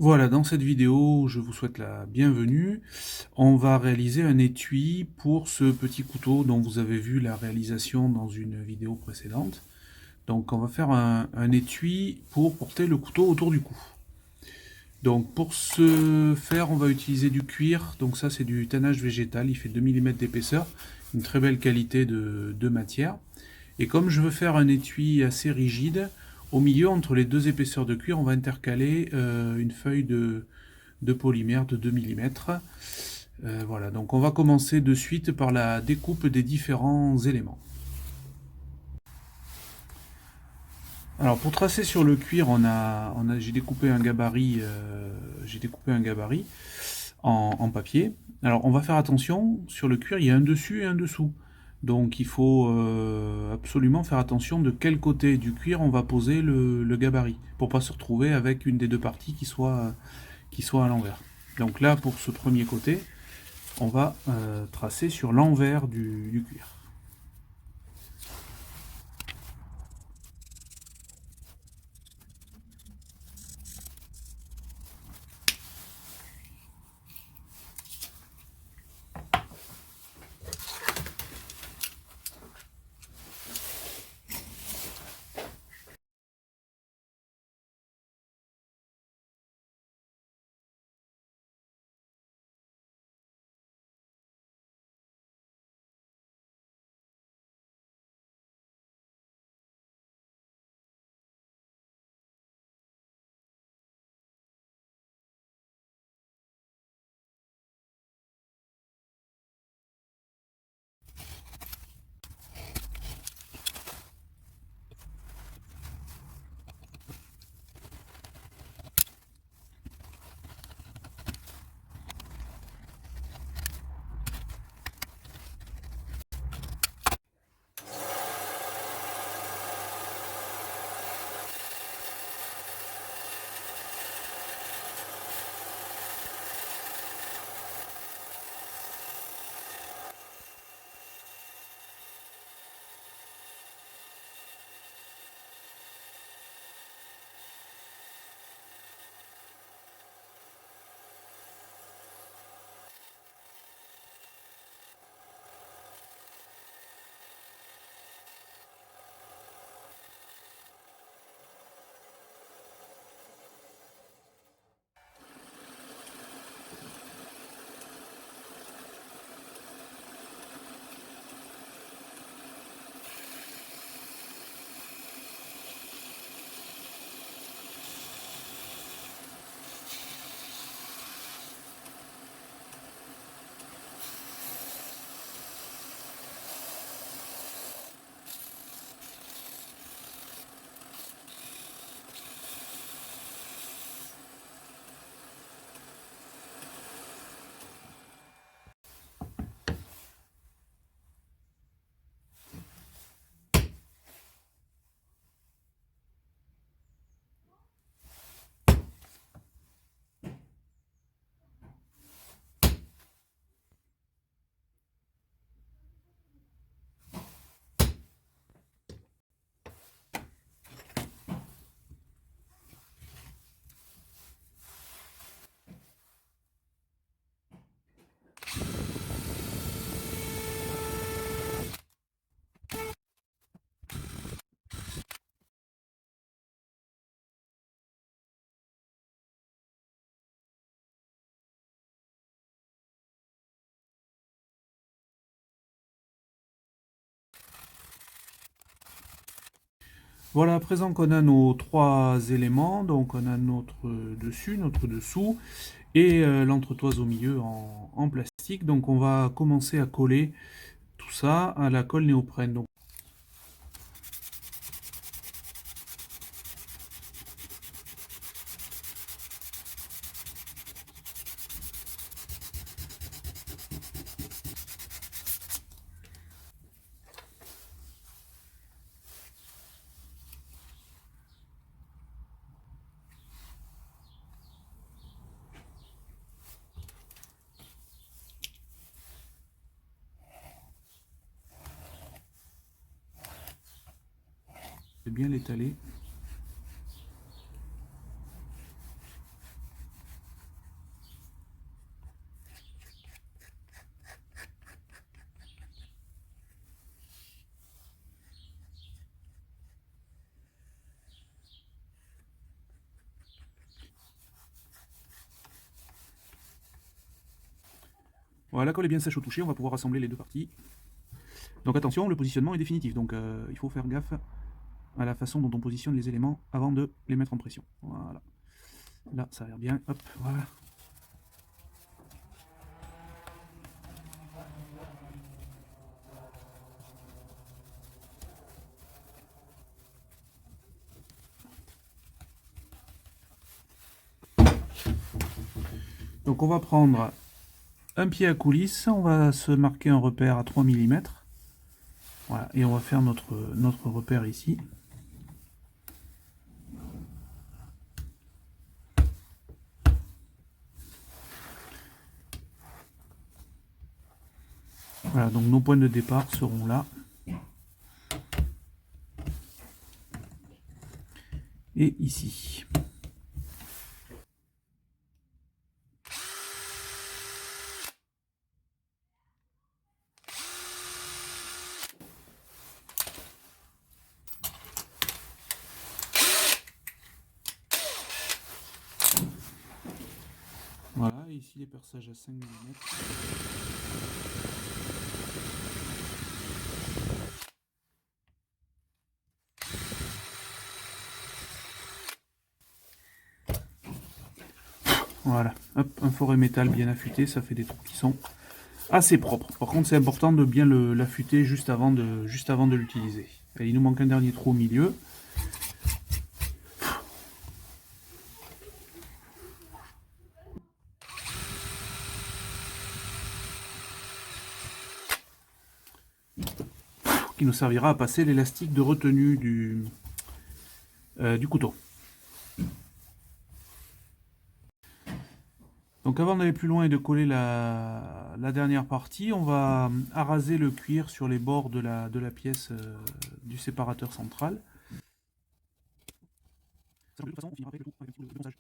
Voilà, dans cette vidéo, je vous souhaite la bienvenue. On va réaliser un étui pour ce petit couteau dont vous avez vu la réalisation dans une vidéo précédente. Donc on va faire un étui pour porter le couteau autour du cou. Donc pour ce faire, on va utiliser du cuir. Donc ça c'est du tannage végétal, il fait 2 mm d'épaisseur, une très belle qualité de matière. Et comme je veux faire un étui assez rigide, au milieu, entre les deux épaisseurs de cuir, on va intercaler une feuille de polymère de 2 mm. Voilà, donc on va commencer de suite par la découpe des différents éléments. Alors pour tracer sur le cuir, j'ai découpé un gabarit, en papier. Alors on va faire attention, sur le cuir il y a un dessus et un dessous. Donc il faut absolument faire attention de quel côté du cuir on va poser le gabarit, pour pas se retrouver avec une des deux parties qui soit à l'envers. Donc là pour ce premier côté, on va tracer sur l'envers du cuir. Voilà, à présent qu'on a nos trois éléments, donc on a notre dessus, notre dessous et l'entretoise au milieu en plastique. Donc on va commencer à coller tout ça à la colle néoprène. Donc, je vais bien l'étaler. Voilà, la colle est bien sèche au toucher, on va pouvoir assembler les deux parties. Donc attention, le positionnement est définitif, donc il faut faire gaffe à la façon dont on positionne les éléments avant de les mettre en pression. Voilà. Là, ça a l'air bien. Hop, voilà. Donc on va prendre un pied à coulisse, on va se marquer un repère à 3 mm. Voilà, et on va faire notre repère ici. Voilà, donc nos points de départ seront là. Et ici. Voilà, et ici les perçages à 5 mm. Voilà, hop, un forêt métal bien affûté, ça fait des trous qui sont assez propres. Par contre, c'est important de bien l'affûter juste avant de l'utiliser. Il nous manque un dernier trou au milieu. Qui nous servira à passer l'élastique de retenue du couteau. Donc avant d'aller plus loin et de coller la dernière partie, on va araser le cuir sur les bords de la pièce du séparateur central. De toute façon, on finira avec le tout, avec un petit peu de ponçage.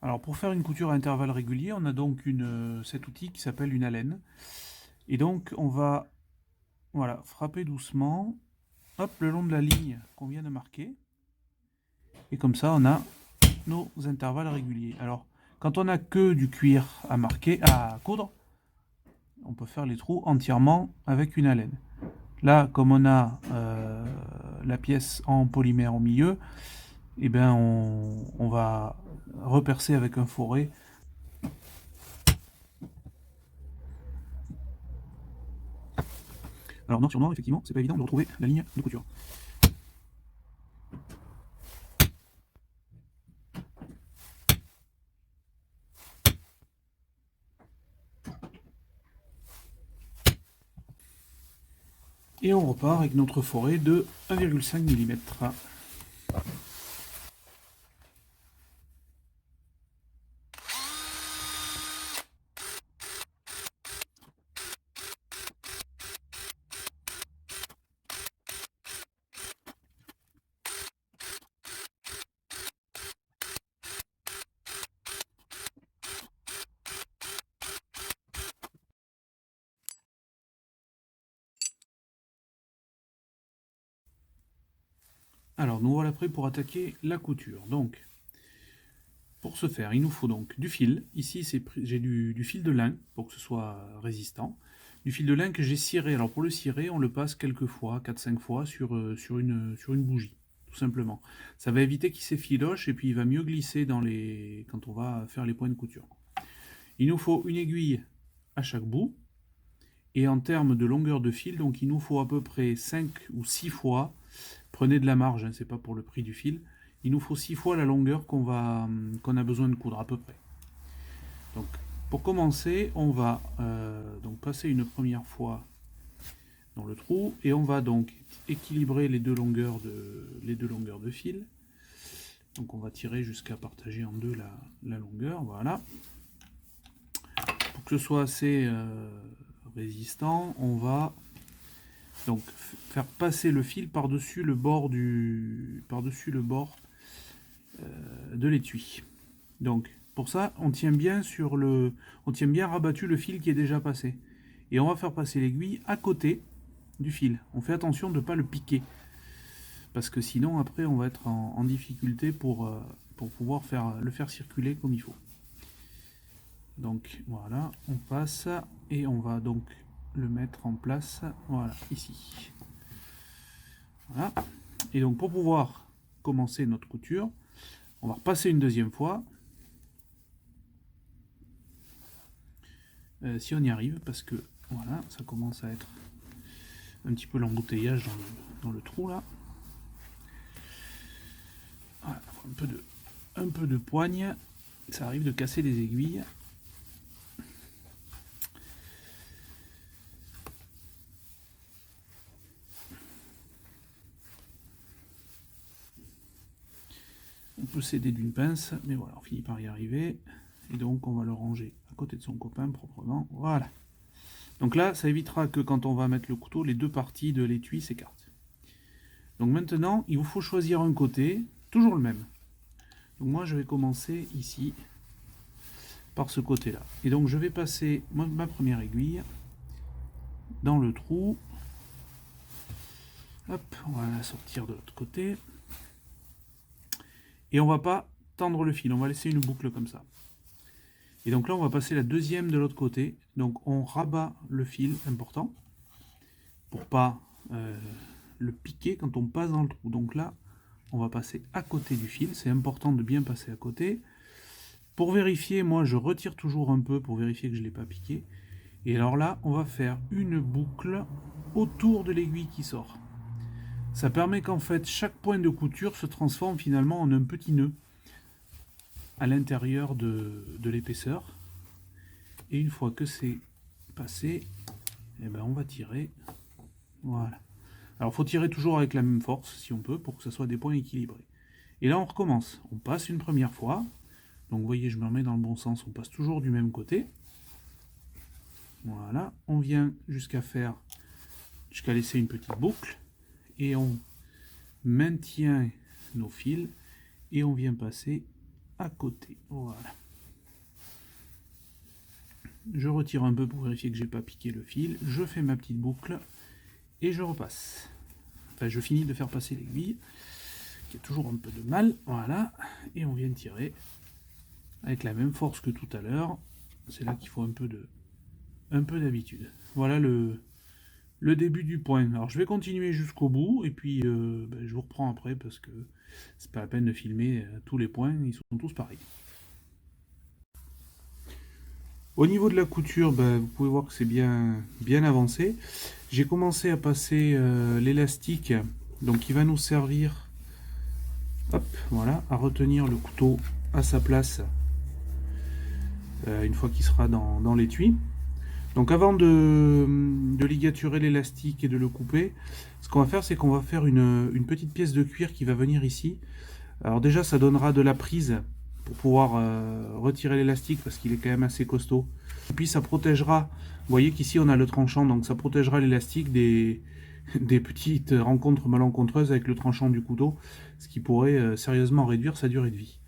Alors pour faire une couture à intervalles réguliers, on a donc cet outil qui s'appelle une alène. Et donc on va voilà, frapper doucement, hop, le long de la ligne qu'on vient de marquer. Et comme ça on a nos intervalles réguliers. Alors quand on n'a que du cuir à marquer, à coudre, on peut faire les trous entièrement avec une alène. Là, comme on a la pièce en polymère au milieu, eh ben on va repercer avec un foret. Alors noir sur noir, effectivement, c'est pas évident de retrouver la ligne de couture. Et on repart avec notre forêt de 1,5 mm. Alors nous voilà prêts pour attaquer la couture. Donc Pour ce faire, il nous faut donc du fil. Ici, j'ai du fil de lin pour que ce soit résistant. Du fil de lin que j'ai ciré. Alors pour le cirer, on le passe quelques fois, 4-5 fois sur une bougie, tout simplement. Ça va éviter qu'il s'effiloche et puis il va mieux glisser quand on va faire les points de couture. Il nous faut une aiguille à chaque bout. Et en termes de longueur de fil, donc il nous faut à peu près 5 ou 6 fois, prenez de la marge, hein, c'est pas pour le prix du fil, il nous faut 6 fois la longueur qu'on a besoin de coudre à peu près. Donc pour commencer, on va donc passer une première fois dans le trou et on va donc équilibrer les deux longueurs de fil. Donc on va tirer jusqu'à partager en deux la longueur, voilà. Pour que ce soit assez résistant, on va donc faire passer le fil par-dessus le bord de l'étui. Donc pour ça, on tient bien rabattu le fil qui est déjà passé. Et on va faire passer l'aiguille à côté du fil. On fait attention de ne pas le piquer. Parce que sinon, après, on va être en difficulté pour pouvoir le faire circuler comme il faut. Donc voilà, on passe et on va donc le mettre en place, voilà, ici. Voilà. Et donc pour pouvoir commencer notre couture, on va repasser une deuxième fois. Si on y arrive, parce que voilà, ça commence à être un petit peu l'embouteillage dans le trou là. Voilà, un peu de poigne, ça arrive de casser les aiguilles. On peut s'aider d'une pince, mais voilà, on finit par y arriver. Et donc on va le ranger à côté de son copain proprement. Voilà. Donc là, ça évitera que quand on va mettre le couteau, les deux parties de l'étui s'écartent. Donc maintenant, il vous faut choisir un côté, toujours le même. Donc moi, je vais commencer ici, par ce côté-là. Et donc je vais passer ma première aiguille dans le trou. Hop, on va la sortir de l'autre côté. Et on va pas tendre le fil, on va laisser une boucle comme ça. Et donc là, on va passer la deuxième de l'autre côté. Donc on rabat le fil, important, pour pas le piquer quand on passe dans le trou. Donc là, on va passer à côté du fil. C'est important de bien passer à côté. Pour vérifier, moi, je retire toujours un peu pour vérifier que je ne l'ai pas piqué. Et alors là, on va faire une boucle autour de l'aiguille qui sort. Ça permet qu'en fait, chaque point de couture se transforme finalement en un petit nœud à l'intérieur de l'épaisseur. Et une fois que c'est passé, eh ben on va tirer. Voilà. Alors il faut tirer toujours avec la même force si on peut pour que ce soit des points équilibrés. Et là on recommence. On passe une première fois. Donc vous voyez, je me remets dans le bon sens. On passe toujours du même côté. Voilà. On vient jusqu'à laisser une petite boucle. Et on maintient nos fils. Et on vient passer à côté. Voilà. Je retire un peu pour vérifier que j'ai pas piqué le fil. Je fais ma petite boucle. Et je repasse. Enfin, je finis de faire passer l'aiguille, qui a toujours un peu de mal. Voilà. Et on vient tirer avec la même force que tout à l'heure. C'est là qu'il faut un peu d'habitude. Voilà le début du point. Alors je vais continuer jusqu'au bout et puis je vous reprends après parce que c'est pas la peine de filmer tous les points, ils sont tous pareils. Au niveau de la couture, vous pouvez voir que c'est bien avancé. J'ai commencé à passer l'élastique, donc qui va nous servir, hop, voilà, à retenir le couteau à sa place une fois qu'il sera dans l'étui. Donc avant de ligaturer l'élastique et de le couper, ce qu'on va faire, c'est qu'on va faire une petite pièce de cuir qui va venir ici. Alors déjà, ça donnera de la prise pour pouvoir retirer l'élastique parce qu'il est quand même assez costaud. Et puis ça protégera, vous voyez qu'ici on a le tranchant, donc ça protégera l'élastique des petites rencontres malencontreuses avec le tranchant du couteau, ce qui pourrait sérieusement réduire sa durée de vie.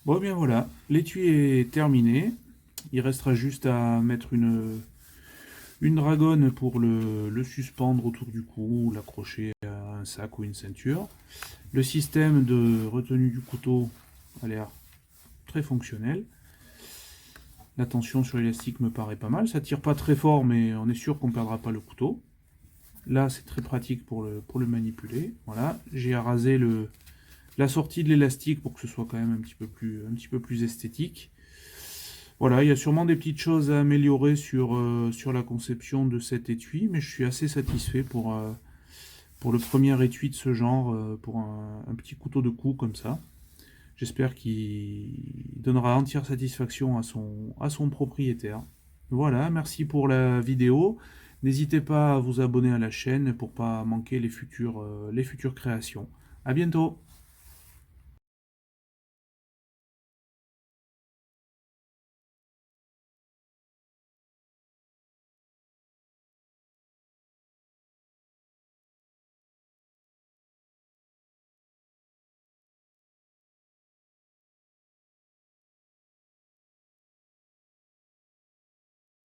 Bon, bien voilà, l'étui est terminé. Il restera juste à mettre une dragonne pour le suspendre autour du cou, ou l'accrocher à un sac ou une ceinture. Le système de retenue du couteau a l'air très fonctionnel. La tension sur l'élastique me paraît pas mal. Ça tire pas très fort, mais on est sûr qu'on ne perdra pas le couteau. Là, c'est très pratique pour le manipuler. Voilà, j'ai arasé la sortie de l'élastique pour que ce soit quand même un petit peu plus esthétique. Voilà, il y a sûrement des petites choses à améliorer sur la conception de cet étui, mais je suis assez satisfait pour le premier étui de ce genre, pour un petit couteau de cou comme ça. J'espère qu'il donnera entière satisfaction à son propriétaire. Voilà, merci pour la vidéo. N'hésitez pas à vous abonner à la chaîne pour ne pas manquer les futures créations. A bientôt!